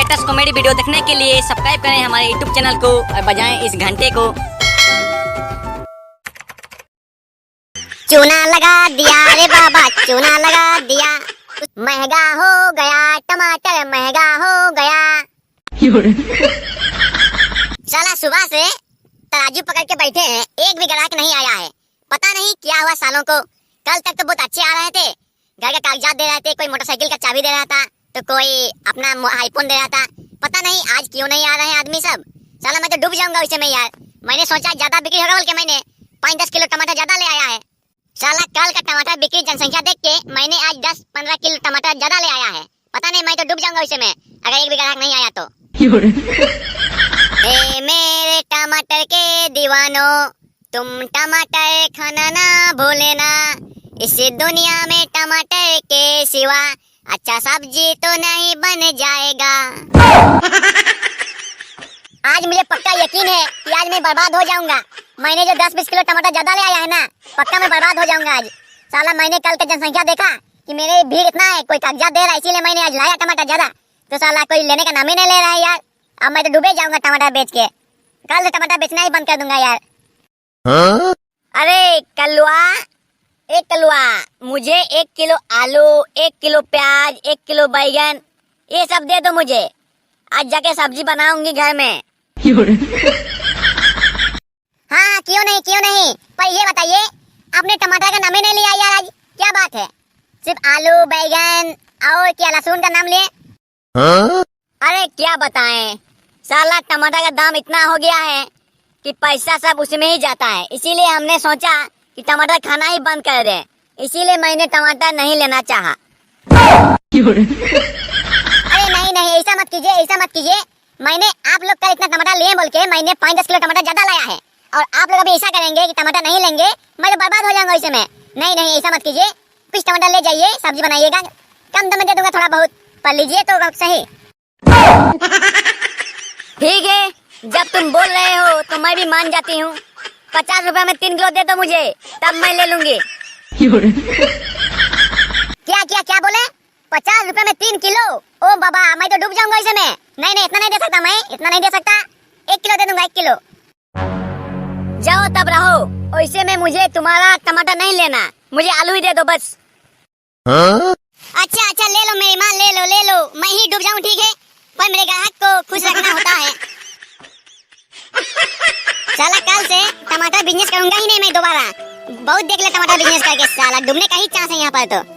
Latest comedy video देखने के लिए सब्सक्राइब करें हमारे यूट्यूब चैनल को और बजाएं इस घंटे को। चूना लगा दिया रे बाबा, चूना लगा दिया। महंगा हो गया टमाटर, महंगा हो गया। साला सुबह से तराजू पकड़ के बैठे हैं, एक भी ग्राहक नहीं आया है। पता नहीं क्या हुआ सालों को। कल तक तो बहुत अच्छे आ रहे थे, घर का कागजात दे रहे थे, कोई मोटरसाइकिल का चाबी दे रहा था, तो कोई अपना आईफोन दे रहा था। पता नहीं आज क्यों नहीं आ रहे हैं आदमी सब। साला मैं तो डूब जाऊंगा उसे में यार। मैंने सोचा ज्यादा बिक्री होगा बोल के मैंने 5-10 किलो टमाटर ज्यादा ले आया है। साला कल का टमाटर बिक्री जनसंख्या देख के मैंने आज 10-15 किलो टमाटर ज्यादा ले आया है। पता नहीं मैं तो डूब जाऊंगा उसे में अगर एक भी ग्राहक नहीं आया तो। ए मेरे टमाटर के दीवानों, तुम टमाटर खाना ना भूलेना। इस दुनिया में टमाटर के सिवा अच्छा सब्जी तो नहीं बन जाएगा। आज मुझे पक्का यकीन है कि आज मैं बर्बाद हो जाऊंगा। मैंने जो 10-20 किलो टमाटर ज्यादा ले आया है ना, पक्का मैं बर्बाद हो जाऊंगा आज। साला मैंने कल का जनसंख्या देखा कि मेरे भीड़ इतना है, कोई कागजात दे रहा है, इसीलिए मैंने आज लाया टमाटर ज्यादा। तो साला कोई लेने का नाम ही नहीं ले रहा है यार। अब मैं तो डूबे जाऊंगा टमाटर बेच के। कल से टमाटर बेचना ही बंद कर दूंगा यार। अरे कलुआ, एक कलुआ, मुझे 1 किलो आलू, 1 किलो प्याज, 1 किलो बैंगन, ये सब दे दो मुझे। आज जाके सब्जी बनाऊंगी घर में। हाँ क्यों नहीं। पर ये बताइए, आपने टमाटर का नाम ही नहीं लिया यार आज, क्या बात है? सिर्फ आलू, बैंगन और क्या लहसुन का नाम लिए? अरे क्या बताएं, साला टमाटर का दाम इतना हो गया है कि पैसा सब उसमें ही जाता है। इसीलिए हमने सोचा कि टमाटर खाना ही बंद कर दें। इसीलिए मैंने टमाटर नहीं लेना चाहा। अरे नहीं, ऐसा मत कीजिए। मैंने आप लोग का इतना टमाटर लिए बोल के मैंने 5-10 किलो टमाटर ज्यादा लाया है, और आप लोग अभी ऐसा करेंगे कि टमाटर नहीं लेंगे, मैं तो बर्बाद हो जाऊंगा इसे में। नहीं, ऐसा मत कीजिए। कुछ टमाटर ले जाइए, सब्जी बनाइएगा, कम दाम में दे दूंगा थोड़ा बहुत, पर लीजिए तो सही। ठीक है, जब तुम बोल रहे हो तो मैं भी मान जाती हूँ। 50 रुपए में 3 किलो दे दो मुझे, तब मैं ले लूंगी। क्या बोले? 50 रुपए में 3 किलो? ओ बाबा, मैं तो डूब जाऊंगा इसे में। नहीं, इतना नहीं दे सकता मैं, इतना नहीं दे सकता। 1 किलो दे दूंगा, 1 किलो। जाओ तब रहो, और इसे में मुझे तुम्हारा टमाटर नहीं लेना, मुझे आलू ही दे दो बस। अच्छा ले लो मेरी माँ, ले लो, मैं ही डूब जाऊं ठीक है, पर मेरे ग्राहक को खुश रखना होता है। साला कल से टमाटर बिजनेस करूंगा ही नहीं मैं दोबारा। बहुत देख ले टमाटर बिजनेस करके, साला डूबने का ही चांस है यहाँ पर तो।